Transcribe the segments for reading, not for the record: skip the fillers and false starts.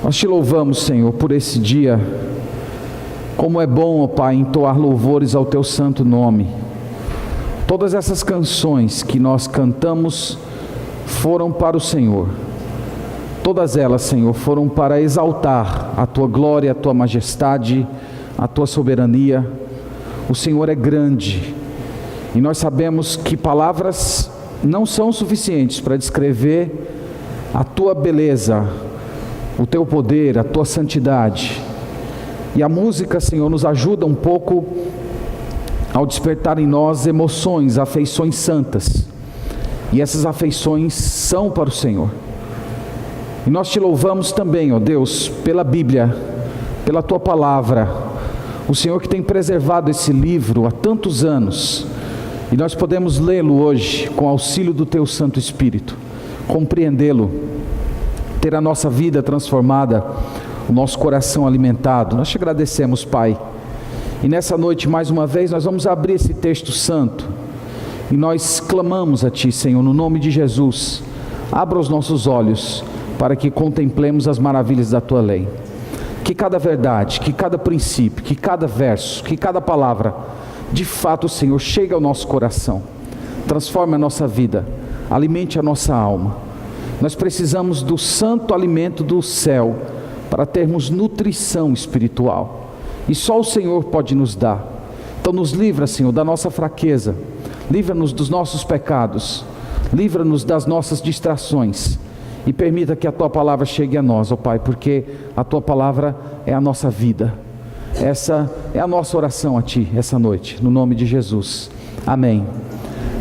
Nós te louvamos, Senhor, por esse dia. Como é bom, ó Pai, entoar louvores ao teu santo nome. Todas essas canções que nós cantamos foram para o Senhor. Todas elas, Senhor, foram para exaltar a tua glória, a tua majestade, a tua soberania. O Senhor é grande e nós sabemos que palavras não são suficientes para descrever a tua beleza, o teu poder, a tua santidade. E a música, Senhor, nos ajuda um pouco ao despertar em nós emoções, afeições santas. E essas afeições são para o Senhor. E nós te louvamos também, ó Deus, pela Bíblia, pela tua palavra. O Senhor que tem preservado esse livro há tantos anos. E nós podemos lê-lo hoje com auxílio do teu Santo Espírito, compreendê-lo, ter a nossa vida transformada, o nosso coração alimentado. Nós te agradecemos, Pai. E nessa noite, mais uma vez, nós vamos abrir esse texto santo. E nós clamamos a Ti, Senhor, no nome de Jesus. Abra os nossos olhos para que contemplemos as maravilhas da Tua lei. Que cada verdade, que cada princípio, que cada verso, que cada palavra, de fato, Senhor, chegue ao nosso coração. Transforme a nossa vida, alimente a nossa alma. Nós precisamos do santo alimento do céu para termos nutrição espiritual. E só o Senhor pode nos dar. Então nos livra, Senhor, da nossa fraqueza. Livra-nos dos nossos pecados. Livra-nos das nossas distrações. E permita que a Tua palavra chegue a nós, ó Pai, porque a Tua palavra é a nossa vida. Essa é a nossa oração a Ti, essa noite, no nome de Jesus. Amém.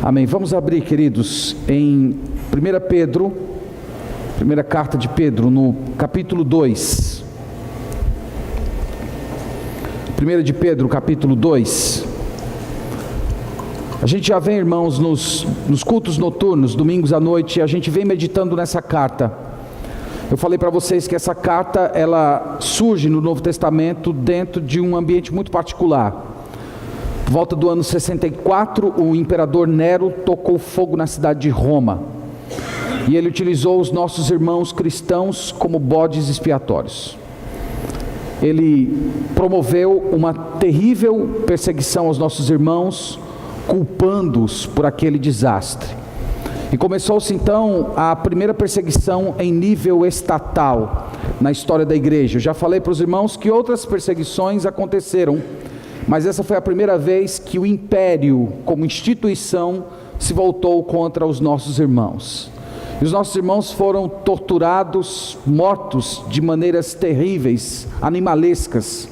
Amém. Vamos abrir, queridos, em 1 Pedro, primeira carta de Pedro, no capítulo 2. 1 de Pedro, capítulo 2. A gente já vem, irmãos, nos cultos noturnos, domingos à noite, a gente vem meditando nessa carta. Eu falei para vocês que essa carta, ela surge no Novo Testamento dentro de um ambiente muito particular. Por volta do ano 64, o imperador Nero tocou fogo na cidade de Roma. E ele utilizou os nossos irmãos cristãos como bodes expiatórios. Ele promoveu uma terrível perseguição aos nossos irmãos, culpando-os por aquele desastre. E começou-se então a primeira perseguição em nível estatal na história da igreja. Eu já falei para os irmãos que outras perseguições aconteceram, mas essa foi a primeira vez que o império, como instituição, se voltou contra os nossos irmãos. E os nossos irmãos foram torturados, mortos de maneiras terríveis, animalescas,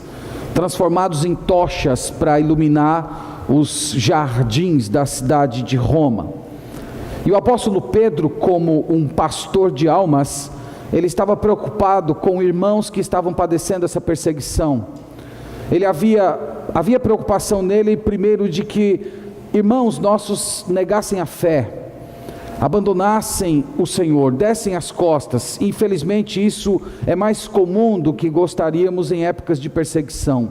transformados em tochas para iluminar os jardins da cidade de Roma. E o apóstolo Pedro, como um pastor de almas, ele estava preocupado com irmãos que estavam padecendo essa perseguição. Ele havia preocupação nele, primeiro, de que irmãos nossos negassem a fé, abandonassem o Senhor, dessem as costas. Infelizmente isso é mais comum do que gostaríamos em épocas de perseguição.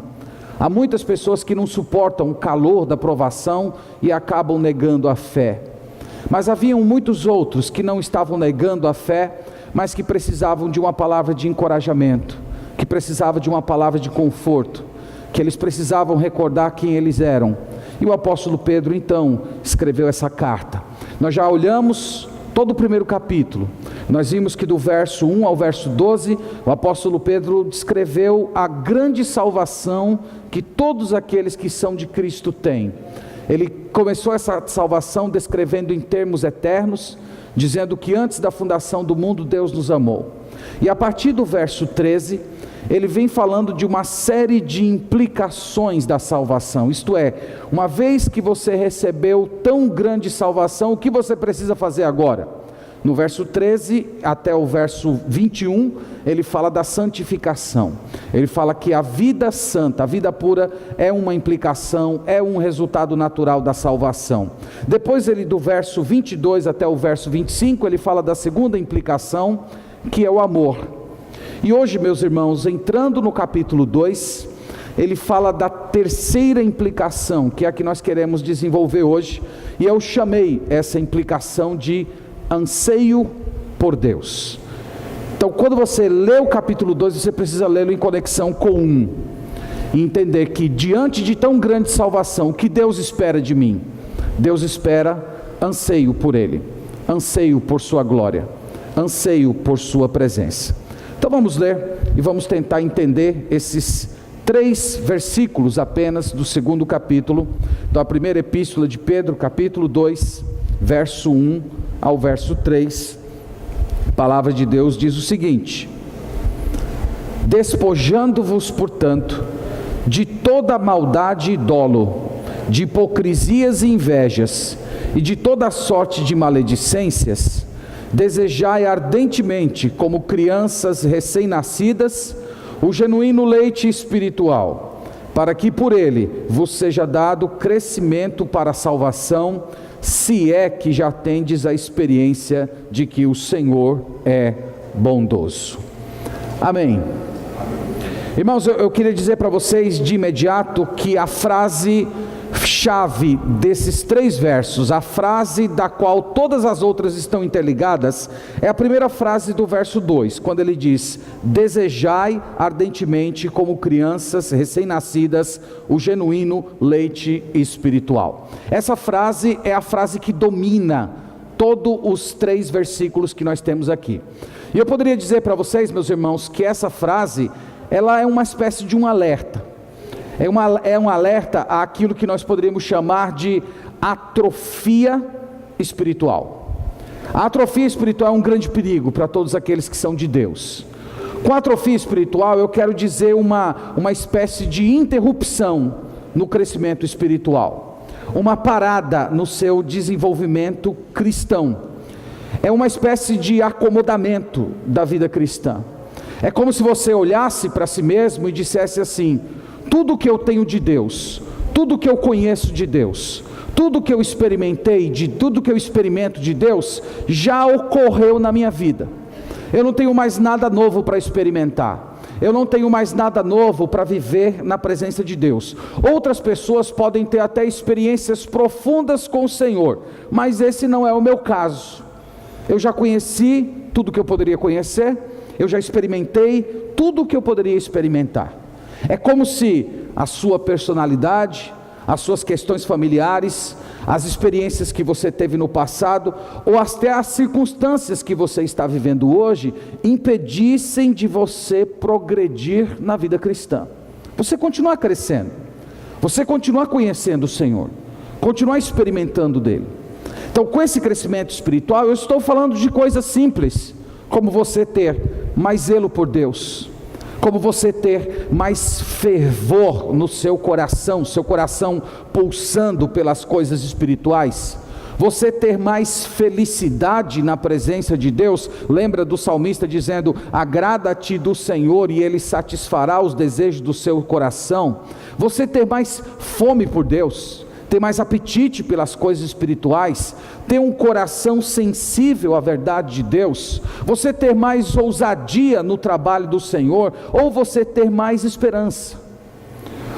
Há muitas pessoas que não suportam o calor da provação e acabam negando a fé. Mas haviam muitos outros que não estavam negando a fé, mas que precisavam de uma palavra de encorajamento, que precisavam de uma palavra de conforto, que eles precisavam recordar quem eles eram. E o apóstolo Pedro então escreveu essa carta. Nós já olhamos todo o primeiro capítulo. Nós vimos que do verso 1 ao verso 12, o apóstolo Pedro descreveu a grande salvação que todos aqueles que são de Cristo têm. Ele começou essa salvação descrevendo em termos eternos, dizendo que antes da fundação do mundo Deus nos amou. E a partir do verso 13, ele vem falando de uma série de implicações da salvação. Isto é, uma vez que você recebeu tão grande salvação, o que você precisa fazer agora? No verso 13 até o verso 21, ele fala da santificação. Ele fala que a vida santa, a vida pura, é uma implicação, é um resultado natural da salvação. Depois ele, do verso 22 até o verso 25, ele fala da segunda implicação, que é o amor. E hoje, meus irmãos, entrando no capítulo 2, ele fala da terceira implicação, que é a que nós queremos desenvolver hoje, e eu chamei essa implicação de anseio por Deus. Então, quando você lê o capítulo 2, você precisa lê-lo em conexão com 1. E entender que diante de tão grande salvação, o que Deus espera de mim? Deus espera anseio por Ele, anseio por sua glória, anseio por sua presença. Então vamos ler e vamos tentar entender esses 3 versículos apenas do 2º capítulo da primeira epístola de Pedro, capítulo 2, verso 1 ao verso 3. A palavra de Deus diz o seguinte: despojando-vos, portanto, de toda maldade e dolo, de hipocrisias e invejas, e de toda sorte de maledicências, desejai ardentemente, como crianças recém-nascidas, o genuíno leite espiritual, para que por ele vos seja dado crescimento para a salvação, se é que já tendes a experiência de que o Senhor é bondoso. Amém. Irmãos, eu queria dizer para vocês de imediato que a frase chave desses 3 versos, a frase da qual todas as outras estão interligadas, é a primeira frase do verso 2, quando ele diz: desejai ardentemente, como crianças recém-nascidas, o genuíno leite espiritual. Essa frase é a frase que domina todos os 3 versículos que nós temos aqui. E eu poderia dizer para vocês, meus irmãos, que essa frase, ela é uma espécie de um alerta. É um alerta àquilo que nós poderíamos chamar de atrofia espiritual. A atrofia espiritual é um grande perigo para todos aqueles que são de Deus. Com atrofia espiritual eu quero dizer uma espécie de interrupção no crescimento espiritual, uma parada no seu desenvolvimento cristão. É uma espécie de acomodamento da vida cristã. É como se você olhasse para si mesmo e dissesse assim: tudo que eu tenho de Deus, tudo que eu conheço de Deus, tudo que eu experimentei, tudo que eu experimento de Deus, já ocorreu na minha vida. Eu não tenho mais nada novo para experimentar. Eu não tenho mais nada novo para viver na presença de Deus. Outras pessoas podem ter até experiências profundas com o Senhor, mas esse não é o meu caso. Eu já conheci tudo que eu poderia conhecer, eu já experimentei tudo o que eu poderia experimentar. É como se a sua personalidade, as suas questões familiares, as experiências que você teve no passado, ou até as circunstâncias que você está vivendo hoje, impedissem de você progredir na vida cristã. Você continuar crescendo, você continuar conhecendo o Senhor, continuar experimentando dele. Então, com esse crescimento espiritual, eu estou falando de coisas simples, como você ter mais zelo por Deus, como você ter mais fervor no seu coração pulsando pelas coisas espirituais, você ter mais felicidade na presença de Deus. Lembra do salmista dizendo: agrada-te do Senhor e Ele satisfará os desejos do seu coração. Você ter mais fome por Deus, ter mais apetite pelas coisas espirituais, ter um coração sensível à verdade de Deus, você ter mais ousadia no trabalho do Senhor, ou você ter mais esperança.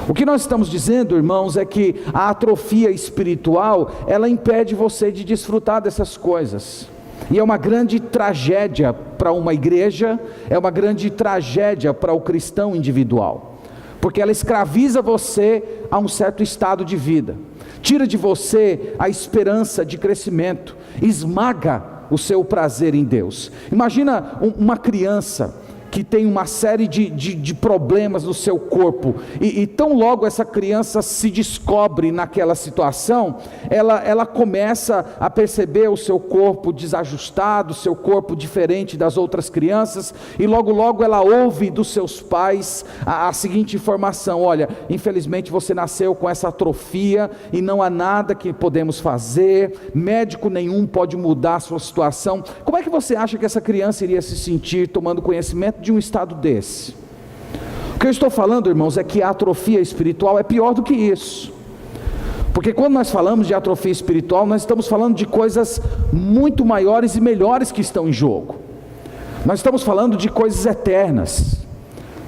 O que nós estamos dizendo, irmãos, é que a atrofia espiritual, ela impede você de desfrutar dessas coisas. E é uma grande tragédia para uma igreja, é uma grande tragédia para o cristão individual, porque ela escraviza você a um certo estado de vida, tira de você a esperança de crescimento, esmaga o seu prazer em Deus. Imagina uma criança que tem uma série de problemas no seu corpo, e tão logo essa criança se descobre naquela situação, ela começa a perceber o seu corpo desajustado, o seu corpo diferente das outras crianças, e logo ela ouve dos seus pais a seguinte informação: olha, infelizmente você nasceu com essa atrofia, e não há nada que podemos fazer, médico nenhum pode mudar a sua situação. Como é que você acha que essa criança iria se sentir tomando conhecimento de um estado desse? O que eu estou falando, irmãos, é que a atrofia espiritual é pior do que isso, porque quando nós falamos de atrofia espiritual, nós estamos falando de coisas muito maiores e melhores que estão em jogo. Nós estamos falando de coisas eternas,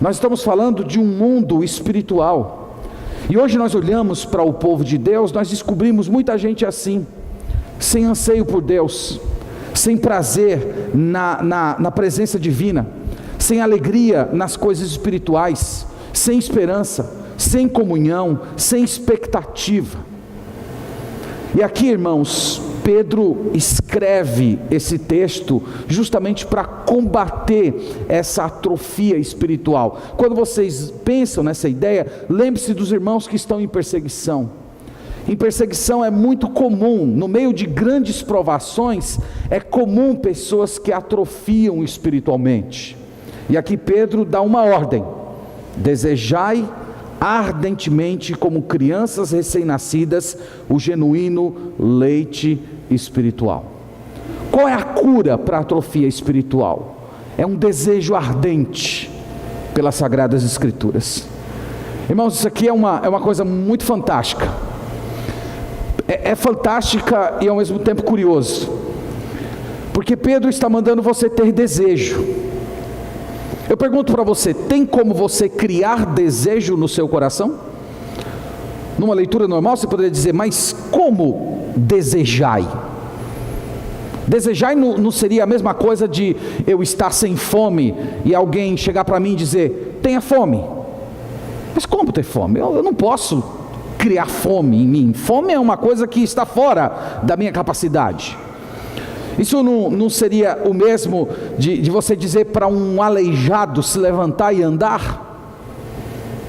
nós estamos falando de um mundo espiritual. E hoje nós olhamos para o povo de Deus, nós descobrimos muita gente assim, sem anseio por Deus, sem prazer na presença divina, sem alegria nas coisas espirituais, sem esperança, sem comunhão, sem expectativa. E aqui, irmãos, Pedro escreve esse texto justamente para combater essa atrofia espiritual. Quando vocês pensam nessa ideia, lembre-se dos irmãos que estão em perseguição. Em perseguição é muito comum, no meio de grandes provações, é comum pessoas que atrofiam espiritualmente. E aqui Pedro dá uma ordem: desejai ardentemente, como crianças recém-nascidas, o genuíno leite espiritual. Qual é a cura para a atrofia espiritual? É um desejo ardente pelas Sagradas Escrituras. Irmãos, isso aqui é uma coisa muito fantástica. É fantástica e ao mesmo tempo curioso, porque Pedro está mandando você ter desejo. Eu pergunto para você, tem como você criar desejo no seu coração? Numa leitura normal você poderia dizer, mas como desejai? Desejai não seria a mesma coisa de eu estar sem fome e alguém chegar para mim e dizer, tenha fome. Mas como ter fome? Eu não posso criar fome em mim. Fome é uma coisa que está fora da minha capacidade. Isso não seria o mesmo de você dizer para um aleijado se levantar e andar?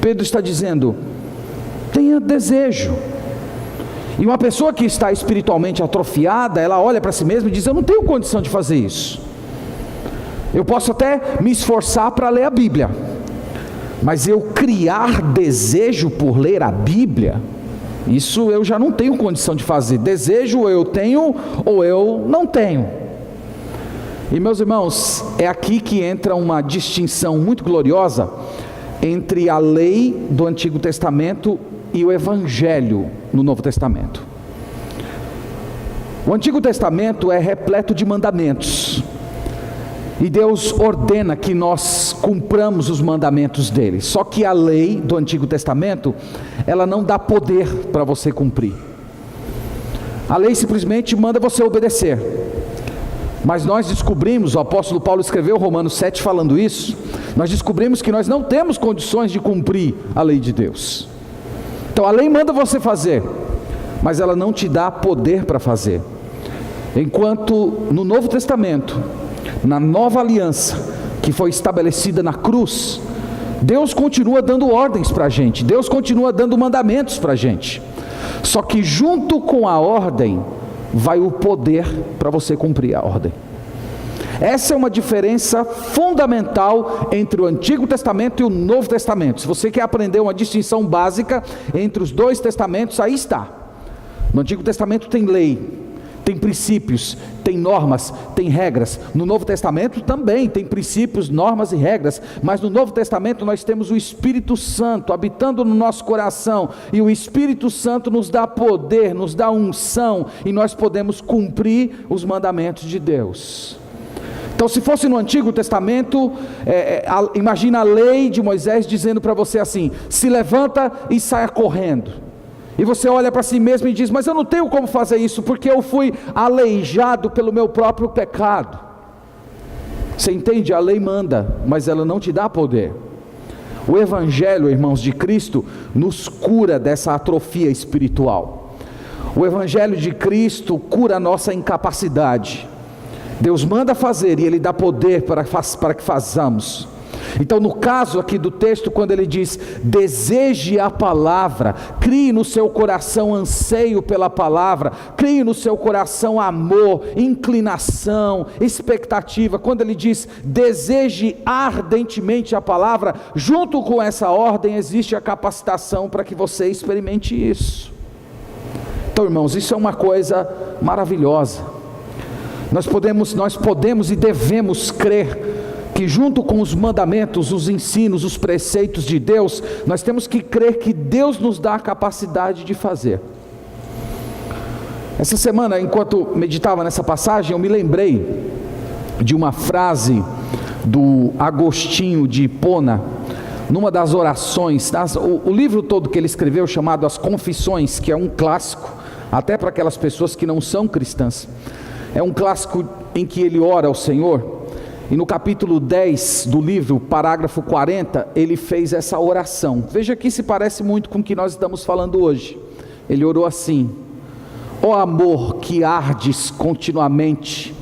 Pedro está dizendo, tenha desejo. E uma pessoa que está espiritualmente atrofiada, ela olha para si mesma e diz, eu não tenho condição de fazer isso. Eu posso até me esforçar para ler a Bíblia, mas eu criar desejo por ler a Bíblia, isso eu já não tenho condição de fazer. Desejo eu tenho ou eu não tenho. E meus irmãos, é aqui que entra uma distinção muito gloriosa entre a lei do Antigo Testamento e o Evangelho no Novo Testamento. O Antigo Testamento é repleto de mandamentos, e Deus ordena que nós cumpramos os mandamentos dele. Só que a lei do Antigo Testamento, ela não dá poder para você cumprir. A lei simplesmente manda você obedecer. Mas nós descobrimos, o apóstolo Paulo escreveu Romanos 7 falando isso, nós descobrimos que nós não temos condições de cumprir a lei de Deus. Então a lei manda você fazer, mas ela não te dá poder para fazer. Enquanto no Novo Testamento, na nova aliança que foi estabelecida na cruz, Deus continua dando ordens para a gente, Deus continua dando mandamentos para a gente, só que junto com a ordem vai o poder para você cumprir a ordem. Essa é uma diferença fundamental entre o Antigo Testamento e o Novo Testamento. Se você quer aprender uma distinção básica entre os dois testamentos, aí está. No Antigo Testamento tem lei, tem princípios, tem normas, tem regras. No Novo Testamento também tem princípios, normas e regras, mas no Novo Testamento nós temos o Espírito Santo habitando no nosso coração, e o Espírito Santo nos dá poder, nos dá unção, e nós podemos cumprir os mandamentos de Deus. Então, se fosse no Antigo Testamento, imagina a lei de Moisés dizendo para você assim, se levanta e saia correndo. E você olha para si mesmo e diz, mas eu não tenho como fazer isso, porque eu fui aleijado pelo meu próprio pecado. Você entende? A lei manda, mas ela não te dá poder. O Evangelho, irmãos, de Cristo, nos cura dessa atrofia espiritual. O Evangelho de Cristo cura a nossa incapacidade. Deus manda fazer e Ele dá poder para que façamos. Então, no caso aqui do texto, quando ele diz, deseje a palavra, crie no seu coração anseio pela palavra, crie no seu coração amor, inclinação, expectativa. Quando ele diz, deseje ardentemente a palavra, junto com essa ordem existe a capacitação para que você experimente isso. Então, irmãos, isso é uma coisa maravilhosa. Nós podemos e devemos crer que junto com os mandamentos, os ensinos, os preceitos de Deus, nós temos que crer que Deus nos dá a capacidade de fazer. Essa semana, enquanto meditava nessa passagem, eu me lembrei de uma frase do Agostinho de Hipona, numa das orações, o livro todo que ele escreveu, chamado As Confissões, que é um clássico, até para aquelas pessoas que não são cristãs. É um clássico em que ele ora ao Senhor. E no capítulo 10 do livro, parágrafo 40, ele fez essa oração. Veja que se parece muito com o que nós estamos falando hoje. Ele orou assim: ó amor que ardes continuamente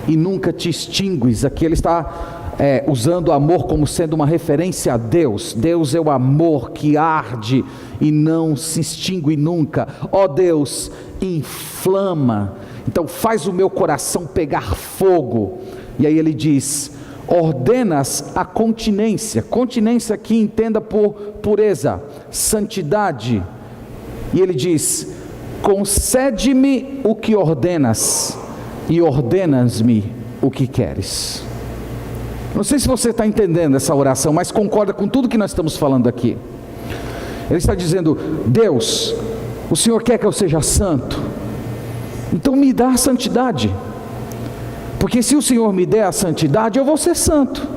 e nunca te extingues. Aqui ele está usando o amor como sendo uma referência a Deus. Deus é o amor que arde e não se extingue nunca. Ó Deus, inflama, então faz o meu coração pegar fogo. E aí ele diz: ordenas a continência. Continência aqui entenda por pureza, santidade. E ele diz: concede-me o que ordenas e ordenas-me o que queres. Não sei se você está entendendo essa oração, mas concorda com tudo que nós estamos falando aqui. Ele está dizendo: Deus, o Senhor quer que eu seja santo, então me dá a santidade, porque se o Senhor me der a santidade, eu vou ser santo.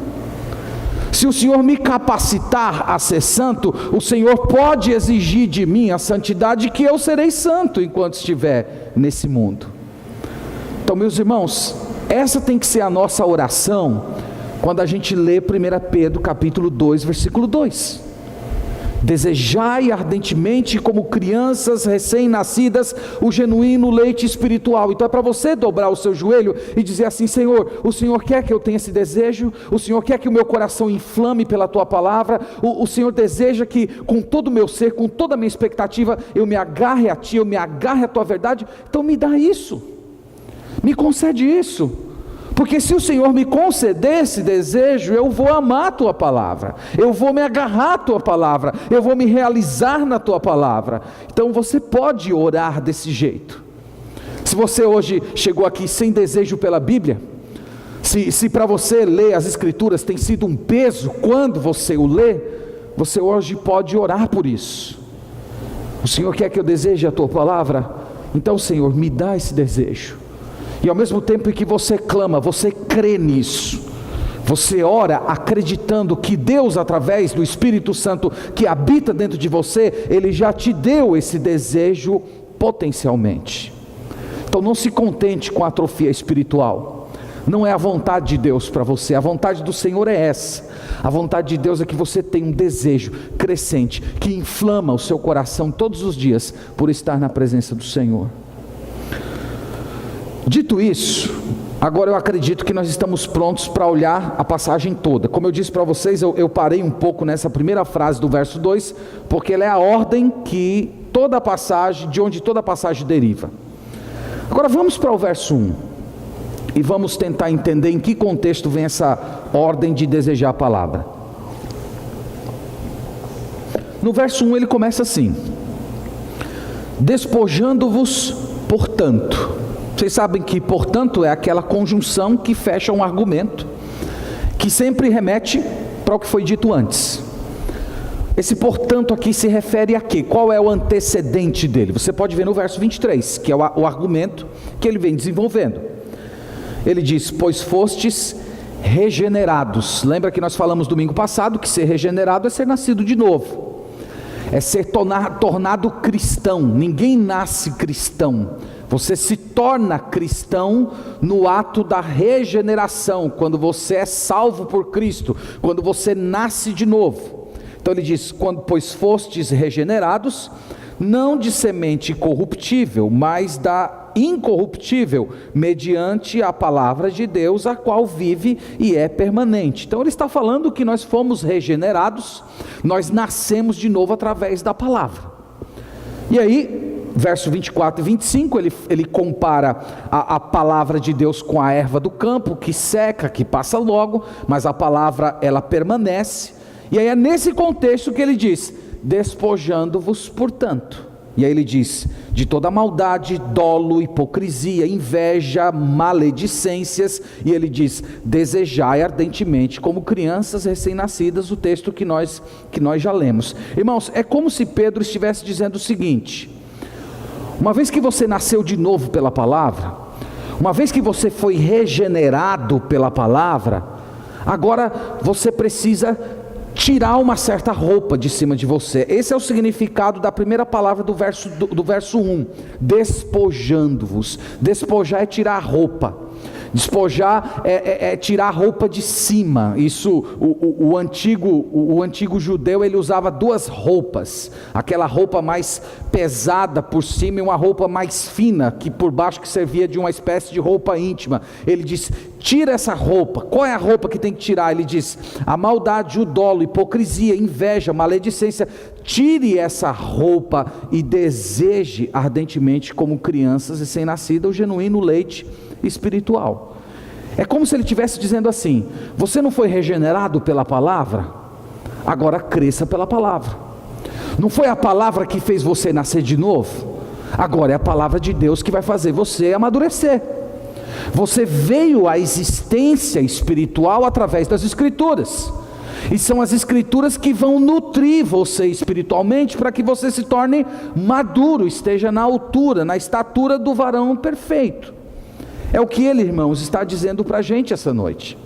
Se o Senhor me capacitar a ser santo, o Senhor pode exigir de mim a santidade, que eu serei santo enquanto estiver nesse mundo. Então, meus irmãos, essa tem que ser a nossa oração quando a gente lê 1 Pedro capítulo 2, versículo 2. Desejai ardentemente, como crianças recém-nascidas, o genuíno leite espiritual. Então é para você dobrar o seu joelho e dizer assim: Senhor, o Senhor quer que eu tenha esse desejo, o Senhor quer que o meu coração inflame pela Tua palavra, o Senhor deseja que com todo o meu ser, com toda a minha expectativa, eu me agarre a Ti, eu me agarre à Tua verdade. Então me dá isso, me concede isso. Porque se o Senhor me conceder esse desejo, eu vou amar a Tua palavra, eu vou me agarrar à Tua palavra, eu vou me realizar na Tua palavra. Então você pode orar desse jeito. Se você hoje chegou aqui sem desejo pela Bíblia, se para você ler as Escrituras tem sido um peso quando você o lê, você hoje pode orar por isso. O Senhor quer que eu deseje a Tua palavra? Então, Senhor, me dá esse desejo. E ao mesmo tempo em que você clama, você crê nisso, você ora acreditando que Deus, através do Espírito Santo que habita dentro de você, Ele já te deu esse desejo potencialmente. Então não se contente com a atrofia espiritual. Não é a vontade de Deus para você, a vontade do Senhor é essa. A vontade de Deus é que você tenha um desejo crescente, que inflama o seu coração todos os dias, por estar na presença do Senhor. Dito isso, agora eu acredito que nós estamos prontos para olhar a passagem toda. Como eu disse para vocês, eu parei um pouco nessa primeira frase do verso 2, porque ela é a ordem que toda a passagem, de onde toda a passagem deriva. Agora vamos para o verso 1, e vamos tentar entender em que contexto vem essa ordem de desejar a palavra. No verso 1 ele começa assim: despojando-vos, portanto. Vocês sabem que, portanto, é aquela conjunção que fecha um argumento, que sempre remete para o que foi dito antes. Esse portanto aqui se refere a quê? Qual é o antecedente dele? Você pode ver no verso 23, que é o argumento que ele vem desenvolvendo. Ele diz: pois fostes regenerados. Lembra que nós falamos domingo passado que ser regenerado é ser nascido de novo, é ser tornado cristão. Ninguém nasce cristão. Você se torna cristão no ato da regeneração, quando você é salvo por Cristo, quando você nasce de novo. Então ele diz: pois fostes regenerados, não de semente corruptível, mas da incorruptível, mediante a palavra de Deus, a qual vive e é permanente. Então ele está falando que nós fomos regenerados, nós nascemos de novo através da palavra. E aí, verso 24 e 25, ele compara a palavra de Deus com a erva do campo, que seca, que passa logo, mas a palavra ela permanece. E aí é nesse contexto que ele diz: despojando-vos, portanto. E aí ele diz: de toda maldade, dolo, hipocrisia, inveja, maledicências. E ele diz: desejai ardentemente, como crianças recém-nascidas. O texto que nós já lemos. Irmãos, é como se Pedro estivesse dizendo o seguinte: uma vez que você nasceu de novo pela palavra, uma vez que você foi regenerado pela palavra, agora você precisa tirar uma certa roupa de cima de você. Esse é o significado da primeira palavra do verso 1, despojando-vos. Despojar é tirar a roupa. Despojar é tirar a roupa de cima. Isso, o antigo judeu, ele usava duas roupas. Aquela roupa mais pesada por cima e uma roupa mais fina, que por baixo, que servia de uma espécie de roupa íntima. Ele diz, tira essa roupa. Qual é a roupa que tem que tirar? Ele diz, a maldade, o dolo, hipocrisia, inveja, maledicência. Tire essa roupa e deseje ardentemente, como crianças recém-nascidas, o genuíno leite espiritual. É como se ele estivesse dizendo assim: você não foi regenerado pela palavra? Agora cresça pela palavra. Não foi a palavra que fez você nascer de novo? Agora é a palavra de Deus que vai fazer você amadurecer. Você veio à existência espiritual através das Escrituras, e são as Escrituras que vão nutrir você espiritualmente, para que você se torne maduro, esteja na altura, na estatura do varão perfeito. É o que ele, irmãos, está dizendo para a gente essa noite.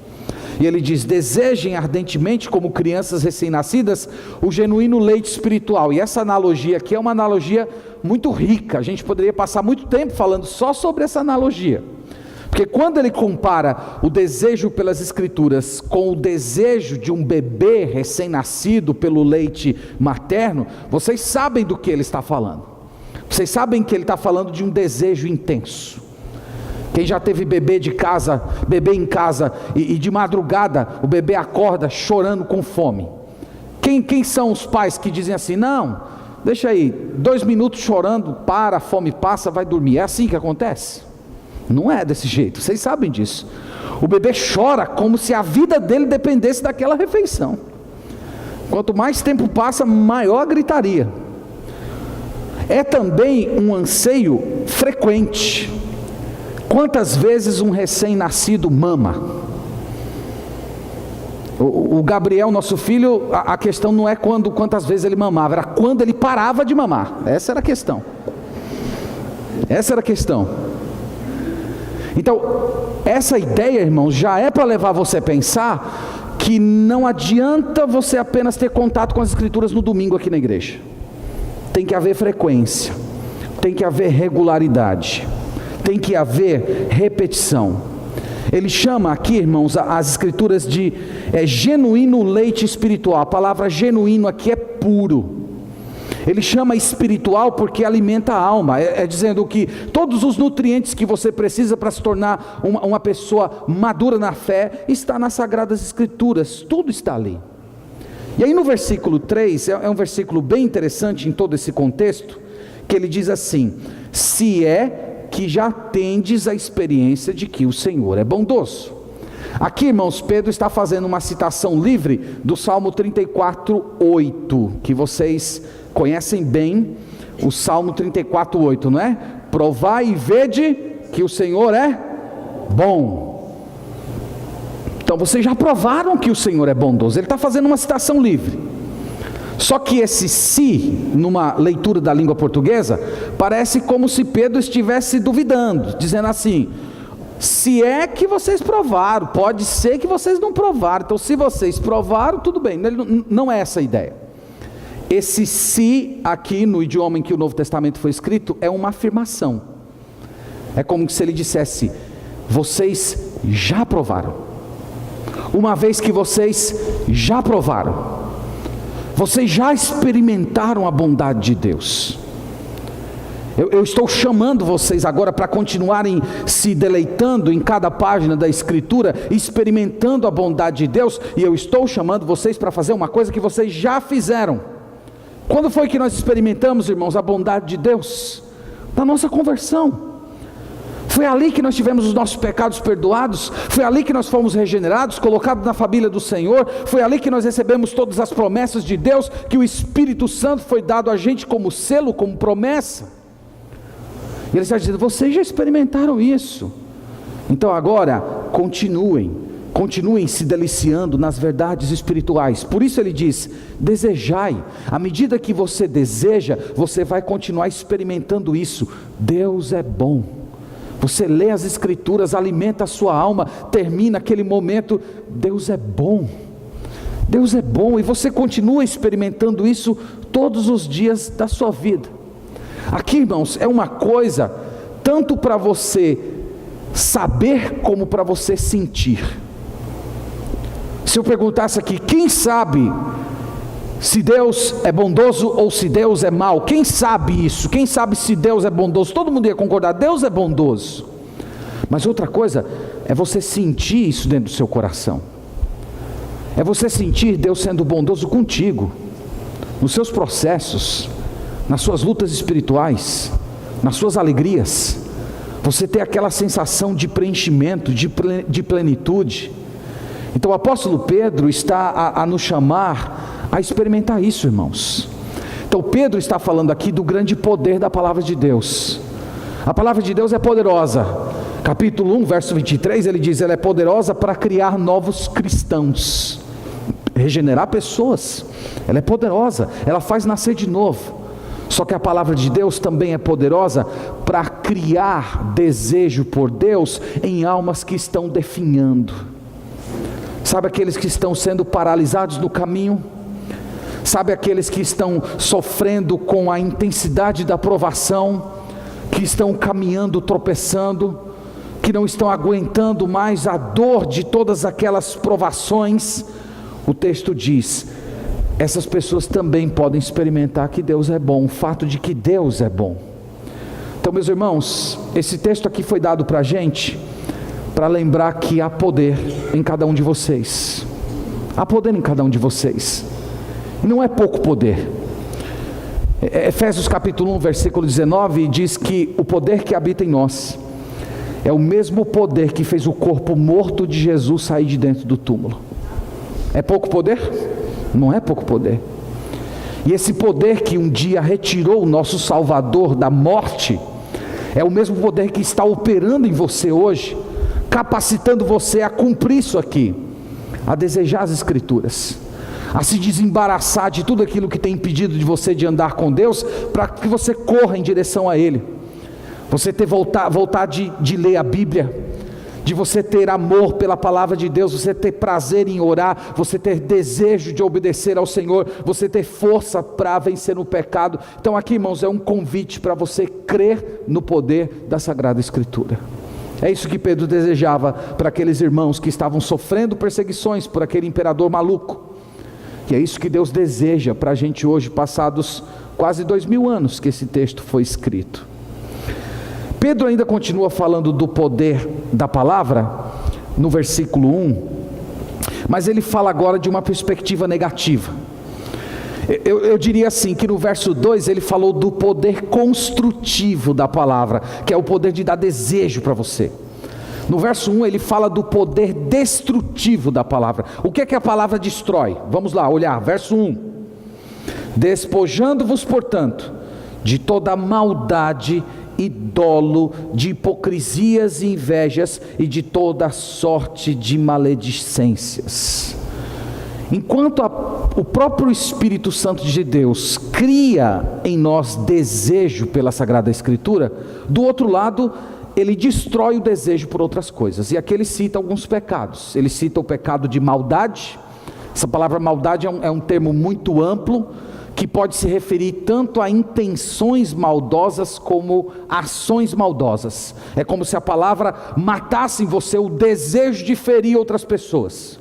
E ele diz, desejem ardentemente, como crianças recém-nascidas, o genuíno leite espiritual. E essa analogia aqui é uma analogia muito rica. A gente poderia passar muito tempo falando só sobre essa analogia, porque quando ele compara o desejo pelas Escrituras com o desejo de um bebê recém-nascido pelo leite materno, vocês sabem do que ele está falando. Vocês sabem que ele está falando de um desejo intenso. Quem já teve bebê em casa e de madrugada o bebê acorda chorando com fome? Quem são os pais que dizem assim, não, deixa aí, 2 minutos chorando, para, a fome passa, vai dormir? É assim que acontece? Não é desse jeito, vocês sabem disso. O bebê chora como se a vida dele dependesse daquela refeição. Quanto mais tempo passa, maior a gritaria. É também um anseio frequente. Quantas vezes um recém-nascido mama? O Gabriel, nosso filho, a questão não é quantas vezes ele mamava, era quando ele parava de mamar. Essa era a questão. Então, essa ideia, irmãos, já é para levar você a pensar que não adianta você apenas ter contato com as Escrituras no domingo aqui na igreja. Tem que haver frequência, tem que haver regularidade, tem que haver repetição. Ele chama aqui, irmãos, as Escrituras de genuíno leite espiritual. A palavra genuíno aqui é puro. Ele chama espiritual porque alimenta a alma, dizendo que todos os nutrientes que você precisa para se tornar uma pessoa madura na fé, está nas Sagradas Escrituras, tudo está ali. E aí no versículo 3, é um versículo bem interessante em todo esse contexto, que ele diz assim, se é que já tendes a experiência de que o Senhor é bondoso. Aqui, irmãos, Pedro está fazendo uma citação livre do Salmo 34:8, que vocês conhecem bem, o Salmo 34:8, não é? Provai e vede que o Senhor é bom. Então vocês já provaram que o Senhor é bondoso. Ele está fazendo uma citação livre. Só que esse se, numa leitura da língua portuguesa, parece como se Pedro estivesse duvidando, dizendo assim, se é que vocês provaram, pode ser que vocês não provaram, então se vocês provaram, tudo bem. Não é essa a ideia. Esse se aqui, no idioma em que o Novo Testamento foi escrito, é uma afirmação. É como se ele dissesse, vocês já provaram. Uma vez que vocês já provaram, vocês já experimentaram a bondade de Deus. Eu estou chamando vocês agora para continuarem se deleitando em cada página da Escritura, experimentando a bondade de Deus, e eu estou chamando vocês para fazer uma coisa que vocês já fizeram. Quando foi que nós experimentamos, irmãos, a bondade de Deus? Na nossa conversão. Foi ali que nós tivemos os nossos pecados perdoados, foi ali que nós fomos regenerados, colocados na família do Senhor, foi ali que nós recebemos todas as promessas de Deus, que o Espírito Santo foi dado a gente como selo, como promessa. E ele está dizendo, vocês já experimentaram isso, então agora continuem se deliciando nas verdades espirituais. Por isso ele diz, desejai. À medida que você deseja, você vai continuar experimentando isso. Deus é bom. Você lê as Escrituras, alimenta a sua alma, termina aquele momento, Deus é bom. Deus é bom e você continua experimentando isso todos os dias da sua vida. Aqui, irmãos, é uma coisa tanto para você saber como para você sentir. Se eu perguntasse aqui, quem sabe se Deus é bondoso ou se Deus é mau? Quem sabe isso? Quem sabe se Deus é bondoso? Todo mundo ia concordar, Deus é bondoso. Mas outra coisa é você sentir isso dentro do seu coração. É você sentir Deus sendo bondoso contigo, nos seus processos, nas suas lutas espirituais, nas suas alegrias. Você ter aquela sensação de preenchimento, de plenitude. Então o apóstolo Pedro está a nos chamar a experimentar isso, irmãos. Então Pedro está falando aqui do grande poder da palavra de Deus. A palavra de Deus é poderosa. Capítulo 1, verso 23, ele diz: ela é poderosa para criar novos cristãos, regenerar pessoas. Ela é poderosa, ela faz nascer de novo. Só que a palavra de Deus também é poderosa para criar desejo por Deus em almas que estão definhando. Sabe aqueles que estão sendo paralisados no caminho? Sabe aqueles que estão sofrendo com a intensidade da provação, que estão caminhando, tropeçando, que não estão aguentando mais a dor de todas aquelas provações? O texto diz: essas pessoas também podem experimentar que Deus é bom, o fato de que Deus é bom. Então, meus irmãos, esse texto aqui foi dado para a gente, para lembrar que há poder em cada um de vocês. Há poder em cada um de vocês, e não é pouco poder. Efésios capítulo 1, versículo 19, diz que o poder que habita em nós é o mesmo poder que fez o corpo morto de Jesus sair de dentro do túmulo. É pouco poder? Não é pouco poder. E esse poder que um dia retirou o nosso Salvador da morte, é o mesmo poder que está operando em você hoje, capacitando você a cumprir isso aqui, a desejar as Escrituras, a se desembaraçar de tudo aquilo que tem impedido de você de andar com Deus, para que você corra em direção a Ele. Você ter vontade de ler a Bíblia, de você ter amor pela palavra de Deus, você ter prazer em orar, você ter desejo de obedecer ao Senhor, você ter força para vencer no pecado. Então aqui, irmãos, é um convite para você crer no poder da Sagrada Escritura. É isso que Pedro desejava para aqueles irmãos que estavam sofrendo perseguições por aquele imperador maluco. E é isso que Deus deseja para a gente hoje, passados quase 2000 anos que esse texto foi escrito. Pedro ainda continua falando do poder da palavra, no versículo 1, mas ele fala agora de uma perspectiva negativa. Eu diria assim, que no verso 2 ele falou do poder construtivo da palavra, que é o poder de dar desejo para você. No verso 1 ele fala do poder destrutivo da palavra. O que é que a palavra destrói? Vamos lá olhar, verso 1: despojando-vos, portanto, de toda maldade e dolo, de hipocrisias e invejas, e de toda sorte de maledicências. Enquanto o próprio Espírito Santo de Deus cria em nós desejo pela Sagrada Escritura, do outro lado, ele destrói o desejo por outras coisas. E aqui ele cita alguns pecados. Ele cita o pecado de maldade. Essa palavra maldade é um termo muito amplo, que pode se referir tanto a intenções maldosas como ações maldosas. É como se a palavra matasse em você o desejo de ferir outras pessoas.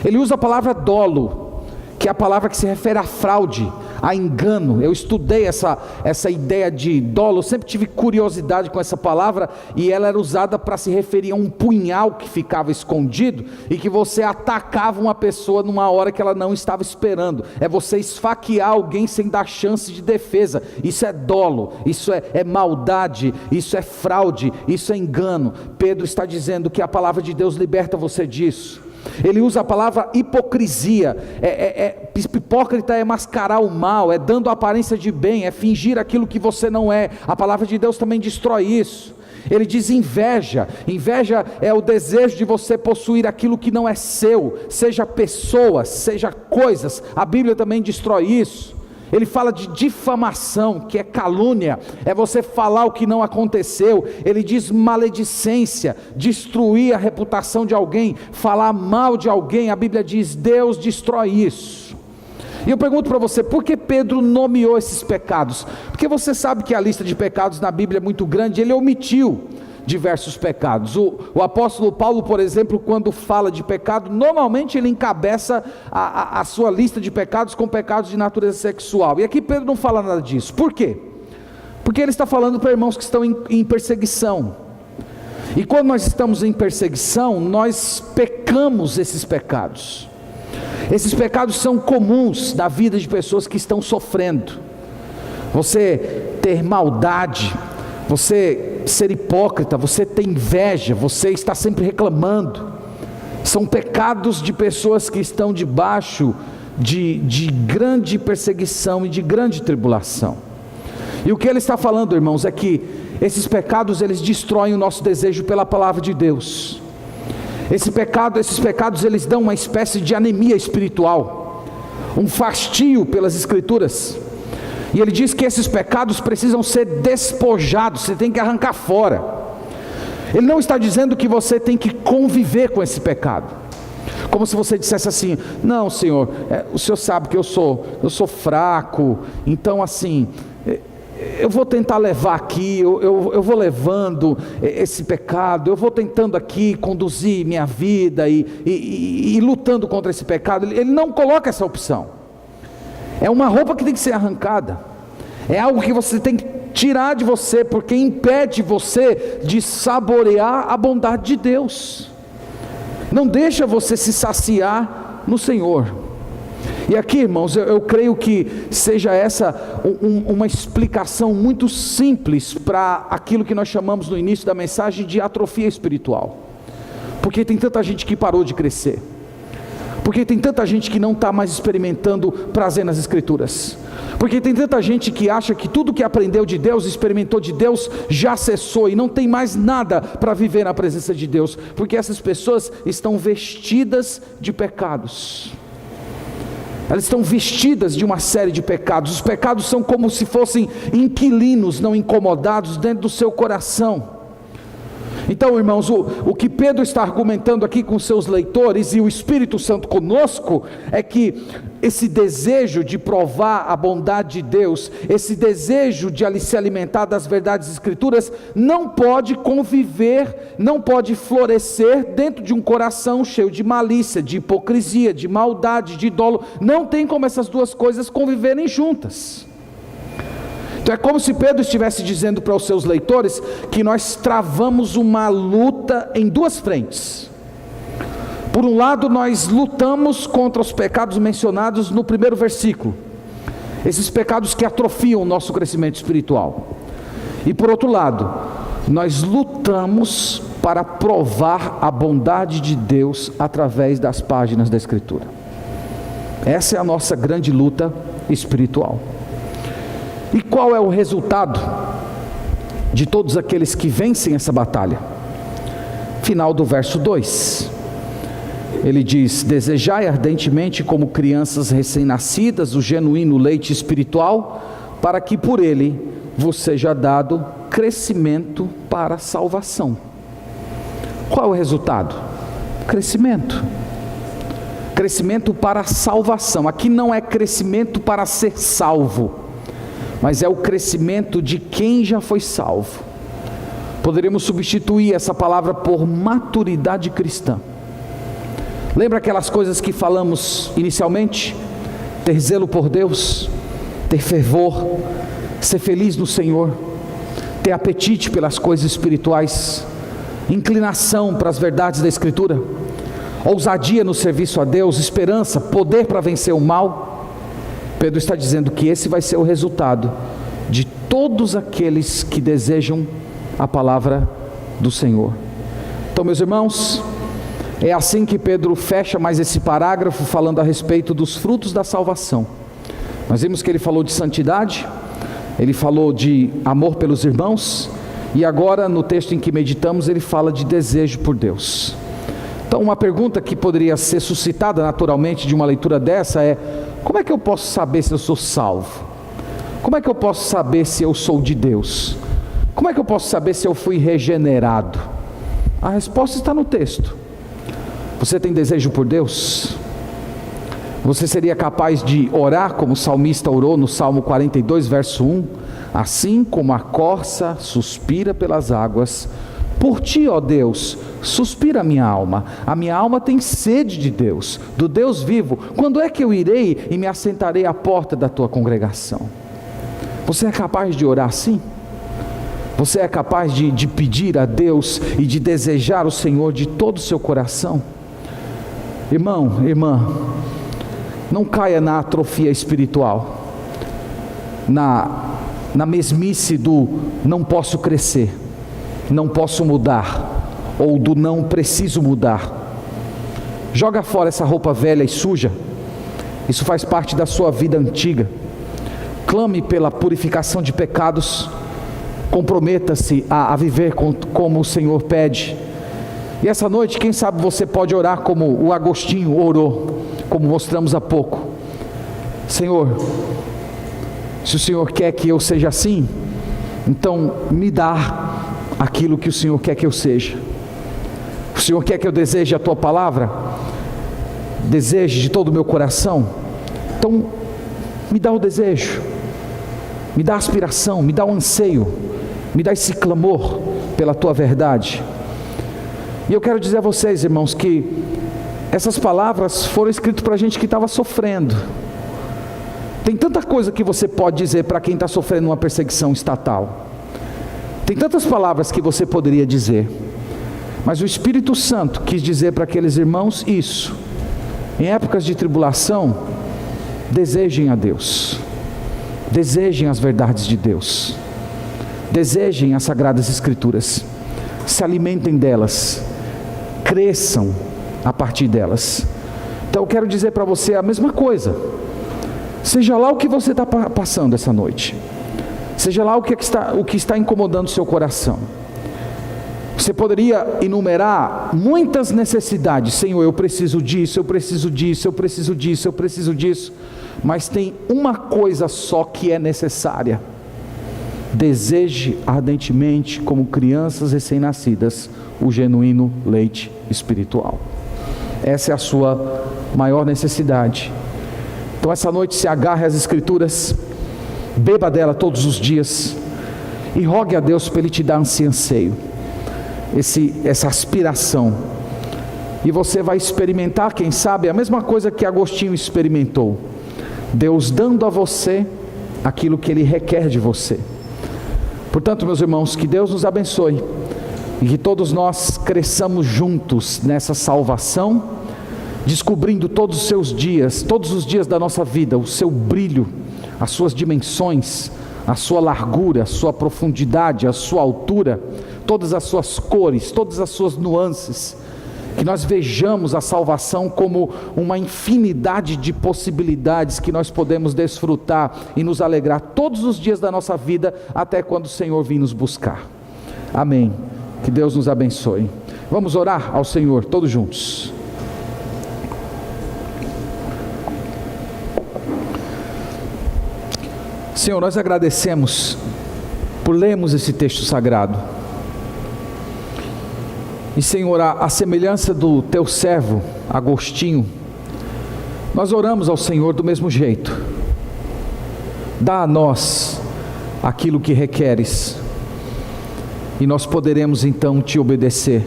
Ele usa a palavra dolo, que é a palavra que se refere a fraude, a engano. Eu estudei essa ideia de dolo, sempre tive curiosidade com essa palavra, e ela era usada para se referir a um punhal que ficava escondido, e que você atacava uma pessoa numa hora que ela não estava esperando. É você esfaquear alguém sem dar chance de defesa. Isso é dolo, isso é maldade, isso é fraude, isso é engano. Pedro está dizendo que a palavra de Deus liberta você disso. Ele usa a palavra hipocrisia. Hipócrita é mascarar o mal, é dando aparência de bem, é fingir aquilo que você não é. A palavra de Deus também destrói isso. Ele diz inveja. Inveja é o desejo de você possuir aquilo que não é seu, seja pessoas, seja coisas. A Bíblia também destrói isso. Ele fala de difamação, que é calúnia, é você falar o que não aconteceu. Ele diz maledicência, destruir a reputação de alguém, falar mal de alguém. A Bíblia diz: Deus destrói isso. E eu pergunto para você, por que Pedro nomeou esses pecados? Porque você sabe que a lista de pecados na Bíblia é muito grande. Ele omitiu diversos pecados. O apóstolo Paulo, por exemplo, quando fala de pecado, normalmente ele encabeça a sua lista de pecados com pecados de natureza sexual. E aqui Pedro não fala nada disso. Por quê? Porque ele está falando para irmãos que estão em perseguição. E quando nós estamos em perseguição, nós pecamos esses pecados. Esses pecados são comuns na vida de pessoas que estão sofrendo. Você ter maldade, você ser hipócrita, você ter inveja, você está sempre reclamando, são pecados de pessoas que estão debaixo de grande perseguição e de grande tribulação. E o que ele está falando, irmãos, é que esses pecados, eles destroem o nosso desejo pela palavra de Deus. Esses pecados, eles dão uma espécie de anemia espiritual, um fastio pelas Escrituras. E ele diz que esses pecados precisam ser despojados, você tem que arrancar fora. Ele não está dizendo que você tem que conviver com esse pecado, como se você dissesse assim: não, Senhor, o Senhor sabe que eu sou fraco, então assim, eu vou tentar levar aqui, eu vou levando esse pecado, eu vou tentando aqui conduzir minha vida e lutando contra esse pecado. Ele não coloca essa opção. É uma roupa que tem que ser arrancada, é algo que você tem que tirar de você, porque impede você de saborear a bondade de Deus, não deixa você se saciar no Senhor. E aqui, irmãos, eu creio que seja essa uma explicação muito simples para aquilo que nós chamamos no início da mensagem de atrofia espiritual. Porque tem tanta gente que parou de crescer, porque tem tanta gente que não está mais experimentando prazer nas Escrituras, porque tem tanta gente que acha que tudo que aprendeu de Deus, experimentou de Deus, já cessou e não tem mais nada para viver na presença de Deus, porque essas pessoas estão vestidas de pecados. Elas estão vestidas de uma série de pecados. Os pecados são como se fossem inquilinos não incomodados dentro do seu coração. Então, irmãos, o que Pedro está argumentando aqui com seus leitores, e o Espírito Santo conosco, é que esse desejo de provar a bondade de Deus, esse desejo de se alimentar das verdades das Escrituras, não pode conviver, não pode florescer dentro de um coração cheio de malícia, de hipocrisia, de maldade, de dolo. Não tem como essas duas coisas conviverem juntas. Então é como se Pedro estivesse dizendo para os seus leitores que nós travamos uma luta em duas frentes. Por um lado, nós lutamos contra os pecados mencionados no primeiro versículo, esses pecados que atrofiam o nosso crescimento espiritual. E por outro lado, nós lutamos para provar a bondade de Deus através das páginas da Escritura. Essa é a nossa grande luta espiritual. E qual é o resultado de todos aqueles que vencem essa batalha? Final do verso 2, ele diz: desejai ardentemente como crianças recém-nascidas o genuíno leite espiritual, para que por ele vos seja dado crescimento para a salvação. Qual é o resultado? Crescimento. Crescimento para a salvação. Aqui não é crescimento para ser salvo, mas é o crescimento de quem já foi salvo. Poderíamos substituir essa palavra por maturidade cristã. Lembra aquelas coisas que falamos inicialmente? Ter zelo por Deus, ter fervor, ser feliz no Senhor, ter apetite pelas coisas espirituais, inclinação para as verdades da Escritura, ousadia no serviço a Deus, esperança, poder para vencer o mal. Pedro está dizendo que esse vai ser o resultado de todos aqueles que desejam a palavra do Senhor. Então, meus irmãos, é assim que Pedro fecha mais esse parágrafo, falando a respeito dos frutos da salvação. Nós vimos que ele falou de santidade, ele falou de amor pelos irmãos, e agora no texto em que meditamos ele fala de desejo por Deus. Então, uma pergunta que poderia ser suscitada naturalmente de uma leitura dessa é: como é que eu posso saber se eu sou salvo? Como é que eu posso saber se eu sou de Deus? Como é que eu posso saber se eu fui regenerado? A resposta está no texto. Você tem desejo por Deus? Você seria capaz de orar como o salmista orou no Salmo 42, verso 1? Assim como a corça suspira pelas águas, por ti, ó Deus, suspira a minha alma tem sede de Deus, do Deus vivo. Quando é que eu irei e me assentarei à porta da tua congregação? Você é capaz de orar assim? Você é capaz de pedir a Deus e de desejar o Senhor de todo o seu coração? Irmão, irmã, não caia na atrofia espiritual, na mesmice do não posso crescer, não posso mudar, ou do não preciso mudar. Joga fora essa roupa velha e suja. Isso faz parte da sua vida antiga. Clame pela purificação de pecados. Comprometa-se a viver como o Senhor pede. E essa noite, quem sabe você pode orar como o Agostinho orou, como mostramos há pouco. Senhor, se o Senhor quer que eu seja assim, então me dá aquilo que o Senhor quer que eu seja. O Senhor quer que eu deseje a tua palavra, deseje de todo o meu coração, então me dá o desejo, me dá a aspiração, me dá o anseio, me dá esse clamor pela tua verdade. E eu quero dizer a vocês, irmãos, que essas palavras foram escritas para a gente que estava sofrendo. Tem tanta coisa que você pode dizer para quem está sofrendo uma perseguição estatal. Tem tantas palavras que você poderia dizer, mas o Espírito Santo quis dizer para aqueles irmãos isso: em épocas de tribulação, desejem a Deus, desejem as verdades de Deus, desejem as Sagradas Escrituras, se alimentem delas, cresçam a partir delas. Então eu quero dizer para você a mesma coisa, seja lá o que você está passando essa noite, seja lá o que está incomodando o seu coração. Você poderia enumerar muitas necessidades: Senhor, eu preciso disso, eu preciso disso, eu preciso disso, eu preciso disso. Mas tem uma coisa só que é necessária: deseje ardentemente, como crianças recém-nascidas, o genuíno leite espiritual. Essa é a sua maior necessidade. Então essa noite se agarre às Escrituras, beba dela todos os dias e rogue a Deus para Ele te dar esse anseio, essa aspiração, e você vai experimentar, quem sabe, a mesma coisa que Agostinho experimentou: Deus dando a você aquilo que Ele requer de você. Portanto, meus irmãos, que Deus nos abençoe e que todos nós cresçamos juntos nessa salvação, descobrindo todos os dias da nossa vida, o seu brilho, as suas dimensões, a sua largura, a sua profundidade, a sua altura, todas as suas cores, todas as suas nuances. Que nós vejamos a salvação como uma infinidade de possibilidades que nós podemos desfrutar e nos alegrar todos os dias da nossa vida, até quando o Senhor vir nos buscar. Amém. Que Deus nos abençoe. Vamos orar ao Senhor todos juntos. Senhor, nós agradecemos por lermos esse texto sagrado. E Senhor, a semelhança do teu servo Agostinho, nós oramos ao Senhor do mesmo jeito: dá a nós aquilo que requeres, e nós poderemos então te obedecer.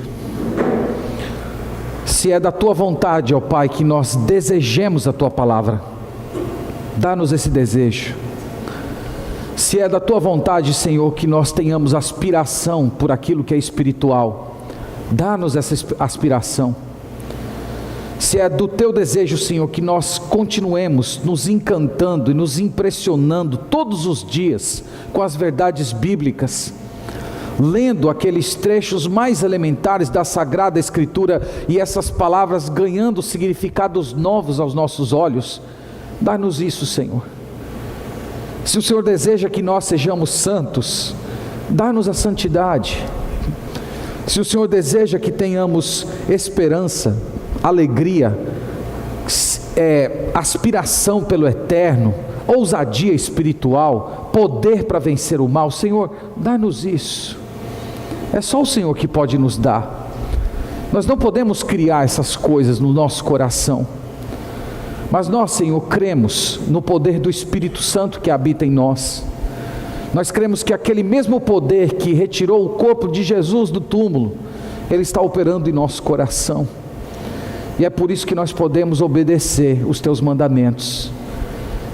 Se é da tua vontade, ó Pai, que nós desejemos a tua palavra, dá-nos esse desejo. Se é da tua vontade, Senhor, que nós tenhamos aspiração por aquilo que é espiritual, dá-nos essa aspiração. Se é do teu desejo, Senhor, que nós continuemos nos encantando e nos impressionando todos os dias com as verdades bíblicas, lendo aqueles trechos mais elementares da Sagrada Escritura e essas palavras ganhando significados novos aos nossos olhos, dá-nos isso, Senhor. Se o Senhor deseja que nós sejamos santos, dá-nos a santidade. Se o Senhor deseja que tenhamos esperança, alegria, aspiração pelo eterno, ousadia espiritual, poder para vencer o mal, Senhor, dá-nos isso. É só o Senhor que pode nos dar. Nós não podemos criar essas coisas no nosso coração, mas nós, Senhor, cremos no poder do Espírito Santo que habita em nós. Nós cremos que aquele mesmo poder que retirou o corpo de Jesus do túmulo, ele está operando em nosso coração, e é por isso que nós podemos obedecer os teus mandamentos.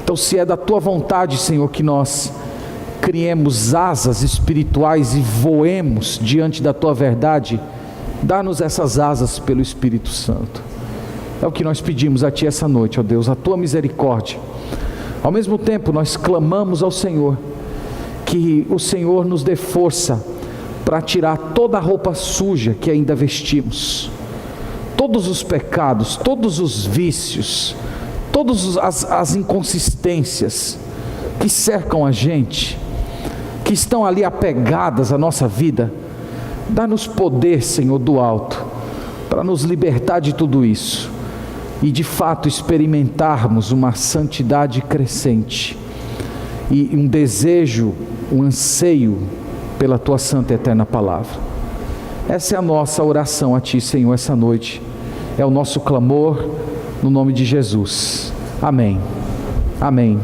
Então, se é da tua vontade, Senhor, que nós criemos asas espirituais e voemos diante da tua verdade, dá-nos essas asas pelo Espírito Santo. É o que nós pedimos a ti essa noite, ó Deus, a tua misericórdia. Ao mesmo tempo, nós clamamos ao Senhor que o Senhor nos dê força para tirar toda a roupa suja que ainda vestimos, todos os pecados, todos os vícios, todas as inconsistências que cercam a gente, que estão ali apegadas à nossa vida. Dá-nos poder, Senhor, do alto, para nos libertar de tudo isso e de fato experimentarmos uma santidade crescente e um desejo, um anseio pela tua santa e eterna palavra. Essa é a nossa oração a ti, Senhor, essa noite. É o nosso clamor no nome de Jesus. Amém. Amém.